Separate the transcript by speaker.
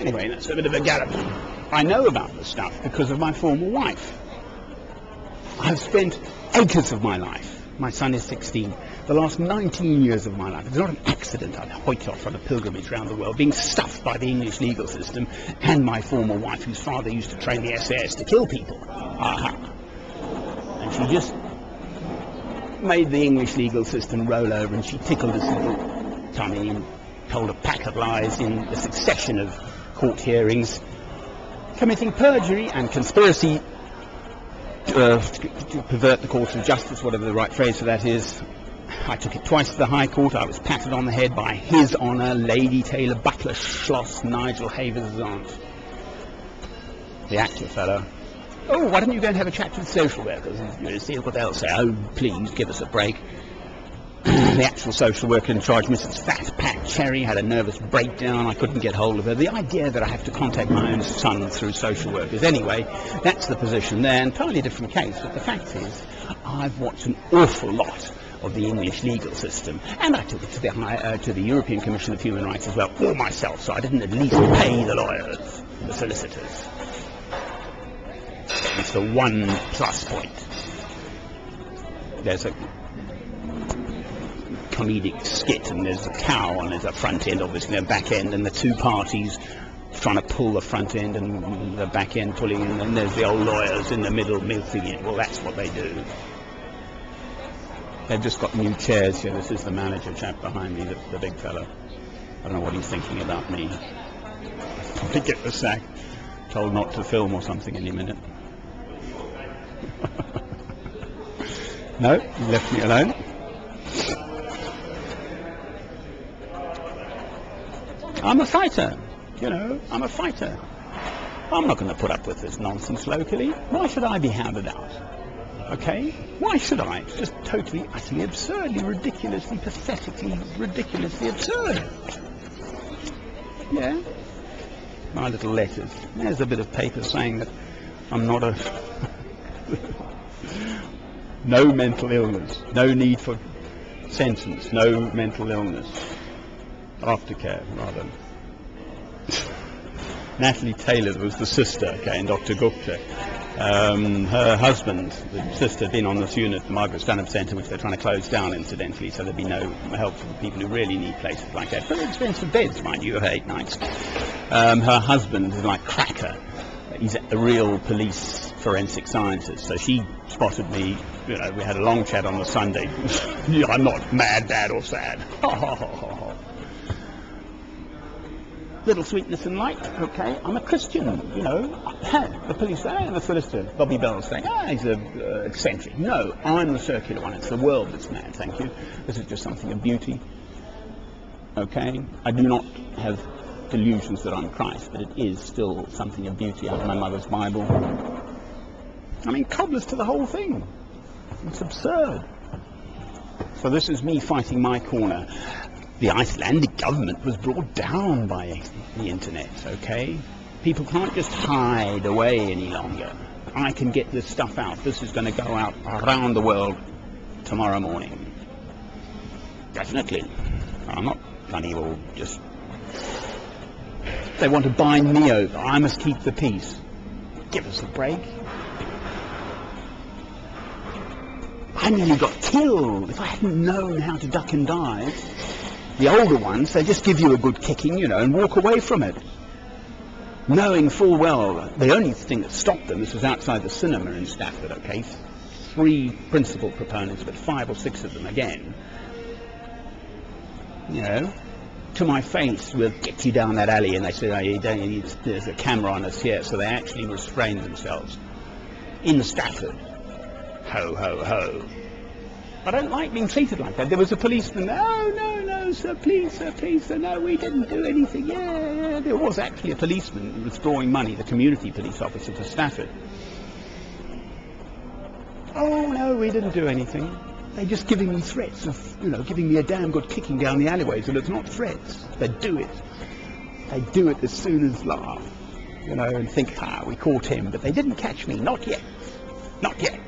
Speaker 1: Anyway, that's a bit of a gallop. I know about this stuff because of my former wife. I've spent acres of my life, my son is 16, the last 19 years of my life, it's not an accident I've hoiked off on a pilgrimage around the world, being stuffed by the English legal system and my former wife, whose father used to train the SAS to kill people. Aha. And she just made the English legal system roll over, and she tickled his little tummy and told a pack of lies in a succession of court hearings, committing perjury and conspiracy to pervert the course of justice, whatever the right phrase for that is. I took it twice to the High Court. I was patted on the head by His Honour Lady Taylor Butler Schloss Nigel Havers' aunt, the actor fellow. Oh, why don't you go and have a chat with the social workers and see what they'll say? Oh, please, give us a break. The actual social worker in charge, Mrs. Fat Pat Cherry, had a nervous breakdown. I couldn't get hold of her. The idea that I have to contact my own son through social workers. Anyway, that's the position there. Entirely different case. But the fact is, I've watched an awful lot of the English legal system, and I took it to the European Commission of Human Rights as well, all myself, so I didn't at least pay the lawyers, the solicitors. It's the one plus point. There's a comedic skit, and there's a cow, and there's a front end, obviously a back end, and the two parties trying to pull the front end and the back end pulling, and then there's the old lawyers in the middle milking it. Well, that's what they do. They've just got new chairs here. This is the manager chap behind me, the big fellow. I don't know what he's thinking about me. Probably get the sack, told not to film or something any minute. No, he left me alone. I'm a fighter, you know, I'm a fighter. I'm not going to put up with this nonsense locally. Why should I be hounded out? Okay? Why should I? It's just totally, utterly, absurdly, ridiculously, pathetically, ridiculously absurd. Yeah? My little letters. There's a bit of paper saying that I'm not a... no mental illness, no need for sentence, no mental illness. Aftercare, rather. Natalie Taylor was the sister, okay, and Dr. Gupta. Her husband, the sister, had been on this unit, the Margaret Stanhope Centre, which they're trying to close down, incidentally, so there'd be no help for the people who really need places like that. But they're expensive beds, mind you, 8 nights. Her husband is like Cracker. He's a real police forensic scientist, so she spotted me, you know, we had a long chat on the Sunday. I'm not mad, bad or sad. Little sweetness and light, okay, I'm a Christian, you know. The police say, I'm a solicitor. Bobby Bell's saying, he's eccentric. No, I'm the circular one. It's the world that's mad, thank you. This is just something of beauty, okay. I do not have delusions that I'm Christ, but it is still something of beauty out of my mother's Bible. I mean, cobblers to the whole thing. It's absurd. So this is me fighting my corner. The Icelandic government was brought down by the internet, okay? People can't just hide away any longer. I can get this stuff out. This is going to go out around the world tomorrow morning. Definitely. I'm not bloody well just... They want to bind me over. I must keep the peace. Give us a break. I nearly got killed. If I hadn't known how to duck and dive... The older ones, they just give you a good kicking, you know, and walk away from it. Knowing full well, the only thing that stopped them, this was outside the cinema in Stafford, okay, 3 principal proponents, but 5 or 6 of them again, you know, to my face, we'll get you down that alley, and they said, oh, you don't need, there's a camera on us here, so they actually restrained themselves. In Stafford. Ho, ho, ho. I don't like being treated like that. There was a policeman, oh, no, sir, please, sir, no, we didn't do anything. Yeah, there was actually a policeman withdrawing money, the community police officer for Stafford. Oh, no, we didn't do anything. They're just giving me threats of, you know, giving me a damn good kicking down the alleyways, and it's not threats. They do it. They do it as soon as laugh, you know, and think, we caught him, but they didn't catch me, not yet. Not yet.